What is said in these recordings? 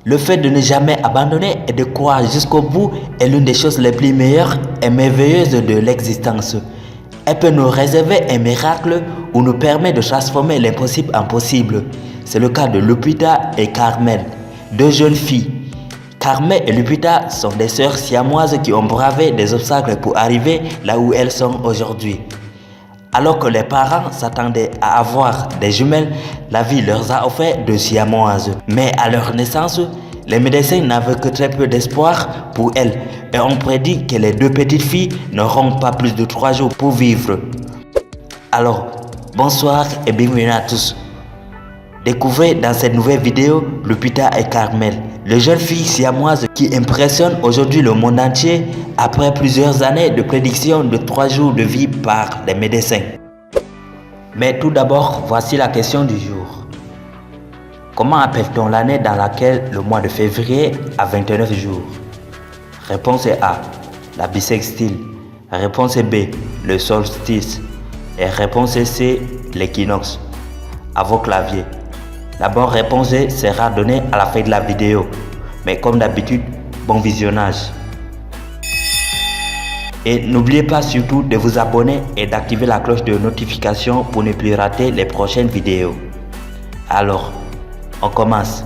Le fait de ne jamais abandonner et de croire jusqu'au bout est l'une des choses les plus meilleures et merveilleuses de l'existence. Elle peut nous réserver un miracle ou nous permettre de transformer l'impossible en possible. C'est le cas de Lupita et Carmel, deux jeunes filles. Carmel et Lupita sont des sœurs siamoises qui ont bravé des obstacles pour arriver là où elles sont aujourd'hui. Alors que les parents s'attendaient à avoir des jumelles, la vie leur a offert deux siamoises. Mais à leur naissance, les médecins n'avaient que très peu d'espoir pour elles et ont prédit que les deux petites filles n'auront pas plus de 3 jours pour vivre. Alors, bonsoir et bienvenue à tous. Découvrez dans cette nouvelle vidéo Lupita et Carmel, les jeunes filles siamoises qui impressionnent aujourd'hui le monde entier après plusieurs années de prédiction de 3 jours de vie par les médecins. Mais tout d'abord, voici la question du jour. Comment appelle-t-on l'année dans laquelle le mois de février a 29 jours? Réponse A, la bissextile. Réponse B, le solstice. Et réponse C, l'équinoxe. À vos claviers. La bonne réponse sera donnée à la fin de la vidéo. Mais comme d'habitude, bon visionnage. Et n'oubliez pas surtout de vous abonner et d'activer la cloche de notification pour ne plus rater les prochaines vidéos. Alors, on commence.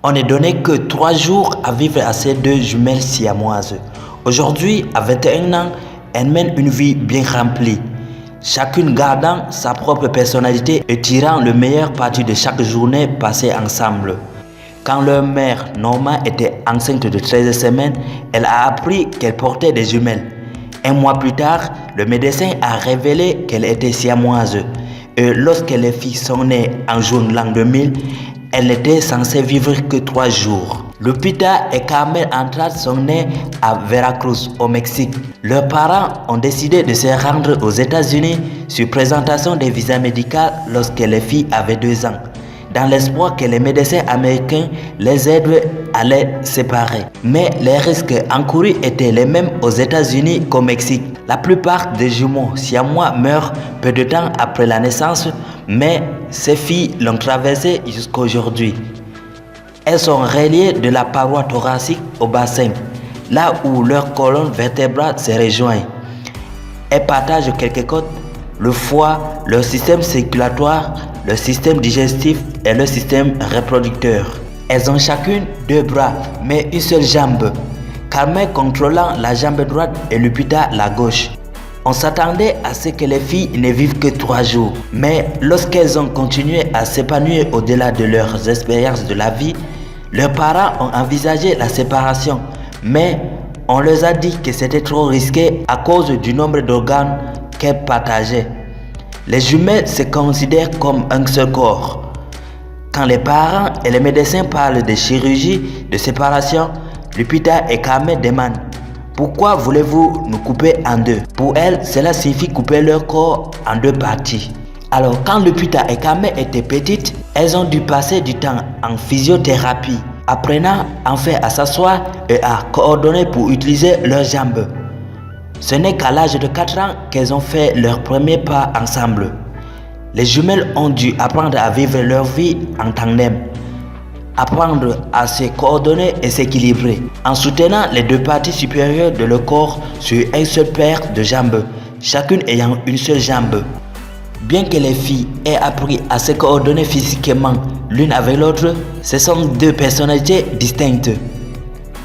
On n'est donné que 3 jours à vivre à ces deux jumelles siamoises. Aujourd'hui, à 21 ans, elles mènent une vie bien remplie, chacune gardant sa propre personnalité et tirant le meilleur parti de chaque journée passée ensemble. Quand leur mère, Norma, était enceinte de 13 semaines, elle a appris qu'elle portait des jumelles. Un mois plus tard, le médecin a révélé qu'elle était siamoise. Et lorsque les filles sont nées en juin l'an 2000, elles n'étaient censées vivre que 3 jours. Lupita et Carmel Andrade sont nés à Veracruz, au Mexique. Leurs parents ont décidé de se rendre aux États-Unis sur présentation des visas médicaux lorsque les filles avaient 2 ans, dans l'espoir que les médecins américains les aident à les séparer. Mais les risques encourus étaient les mêmes aux États-Unis qu'au Mexique. La plupart des jumeaux siamois meurent peu de temps après la naissance, mais ces filles l'ont traversé jusqu'à aujourd'hui. Elles sont reliées de la paroi thoracique au bassin, là où leur colonne vertébrale se rejoint. Elles partagent quelques côtes, le foie, leur système circulatoire, leur système digestif et leur système reproducteur. Elles ont chacune 2 bras, mais une seule jambe. Carmel contrôlant la jambe droite et Lupita la gauche. On s'attendait à ce que les filles ne vivent que 3 jours, mais lorsqu'elles ont continué à s'épanouir au-delà de leurs expériences de la vie, leurs parents ont envisagé la séparation, mais on leur a dit que c'était trop risqué à cause du nombre d'organes qu'elles partageaient. Les jumelles se considèrent comme un seul corps. Quand les parents et les médecins parlent de chirurgie de séparation, Lupita et Carmel demandent: pourquoi voulez-vous nous couper en 2? Pour elles, cela signifie couper leur corps en 2 parties. Alors, quand Lupita et Carmel étaient petites, elles ont dû passer du temps en physiothérapie, apprenant enfin à s'asseoir et à coordonner pour utiliser leurs jambes. Ce n'est qu'à l'âge de 4 ans qu'elles ont fait leur premier pas ensemble. Les jumelles ont dû apprendre à vivre leur vie en tandem, apprendre à se coordonner et s'équilibrer, en soutenant les 2 parties supérieures de leur corps sur une seule paire de jambes, chacune ayant une seule jambe. Bien que les filles aient appris à se coordonner physiquement l'une avec l'autre, ce sont 2 personnalités distinctes.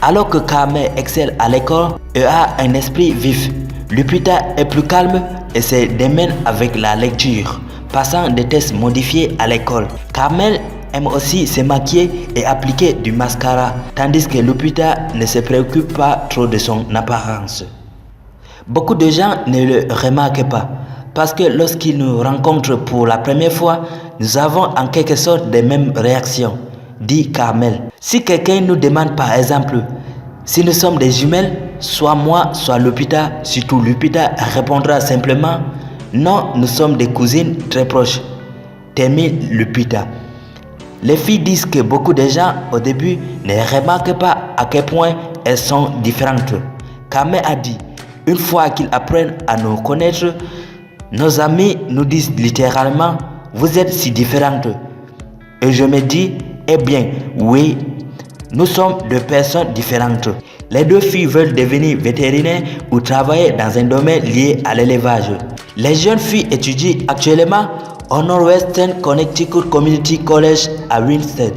Alors que Carmel excelle à l'école et a un esprit vif, Lupita est plus calme et se démène avec la lecture, passant des tests modifiés à l'école. Carmel aime aussi se maquiller et appliquer du mascara, tandis que Lupita ne se préoccupe pas trop de son apparence. Beaucoup de gens ne le remarquent pas, parce que lorsqu'ils nous rencontrent pour la première fois, nous avons en quelque sorte les mêmes réactions, dit Carmel. Si quelqu'un nous demande par exemple si nous sommes des jumelles, soit moi, soit Lupita, surtout Lupita répondra simplement: non, nous sommes des cousines très proches, termine Lupita. Les filles disent que beaucoup de gens au début ne remarquent pas à quel point elles sont différentes. Carmel a dit: une fois qu'ils apprennent à nous connaître, Nos amis nous disent littéralement « Vous êtes si différentes ». Et je me dis « Eh bien, oui, nous sommes deux personnes différentes. » Les deux filles veulent devenir vétérinaires ou travailler dans un domaine lié à l'élevage. Les jeunes filles étudient actuellement au Northwestern Connecticut Community College à Winstead.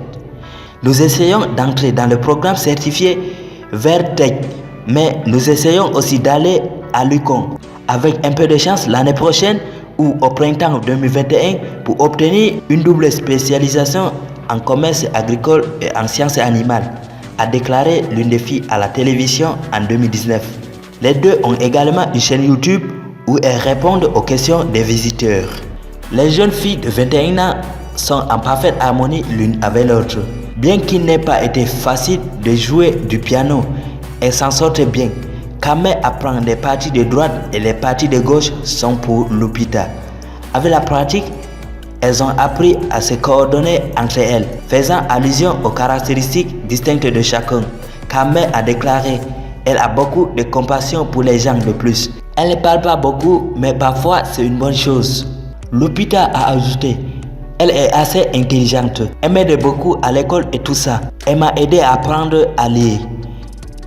Nous essayons d'entrer dans le programme certifié VERTEC, mais nous essayons aussi d'aller à l'UQAM avec un peu de chance l'année prochaine ou au printemps 2021 pour obtenir une double spécialisation en commerce agricole et en sciences animales, a déclaré l'une des filles à la télévision en 2019. Les deux ont également une chaîne YouTube où elles répondent aux questions des visiteurs. Les jeunes filles de 21 ans sont en parfaite harmonie l'une avec l'autre. Bien qu'il n'ait pas été facile de jouer du piano, elles s'en sortent bien. Kamel apprend les parties de droite et les parties de gauche sont pour Lupita. Avec la pratique, elles ont appris à se coordonner entre elles, faisant allusion aux caractéristiques distinctes de chacun. Kamel a déclaré « Elle a beaucoup de compassion pour les gens de plus. Elle ne parle pas beaucoup, mais parfois c'est une bonne chose. » Lupita a ajouté « Elle est assez intelligente. Elle m'aide beaucoup à l'école et tout ça. Elle m'a aidé à apprendre à lire. »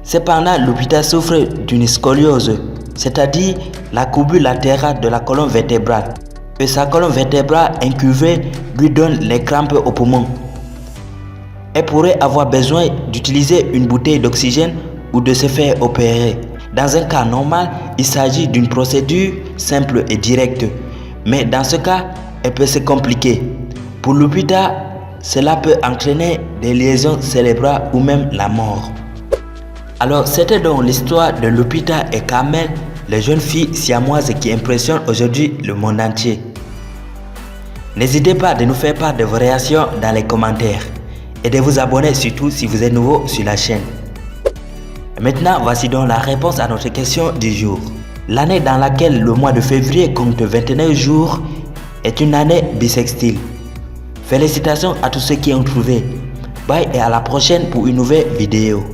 Cependant, Lupita souffre d'une scoliose, c'est-à-dire la courbure latérale de la colonne vertébrale. Et sa colonne vertébrale incurvée lui donne les crampes aux poumons. Elle pourrait avoir besoin d'utiliser une bouteille d'oxygène ou de se faire opérer. Dans un cas normal, il s'agit d'une procédure simple et directe. Mais dans ce cas, elle peut se compliquer. Pour Lupita, cela peut entraîner des lésions cérébrales ou même la mort. Alors, c'était donc l'histoire de Lupita et Kamel, les jeunes filles siamoises qui impressionnent aujourd'hui le monde entier. N'hésitez pas de nous faire part de vos réactions dans les commentaires et de vous abonner surtout si vous êtes nouveau sur la chaîne. Maintenant, voici donc la réponse à notre question du jour. L'année dans laquelle le mois de février compte 29 jours est une année bissextile. Félicitations à tous ceux qui ont trouvé. Bye et à la prochaine pour une nouvelle vidéo.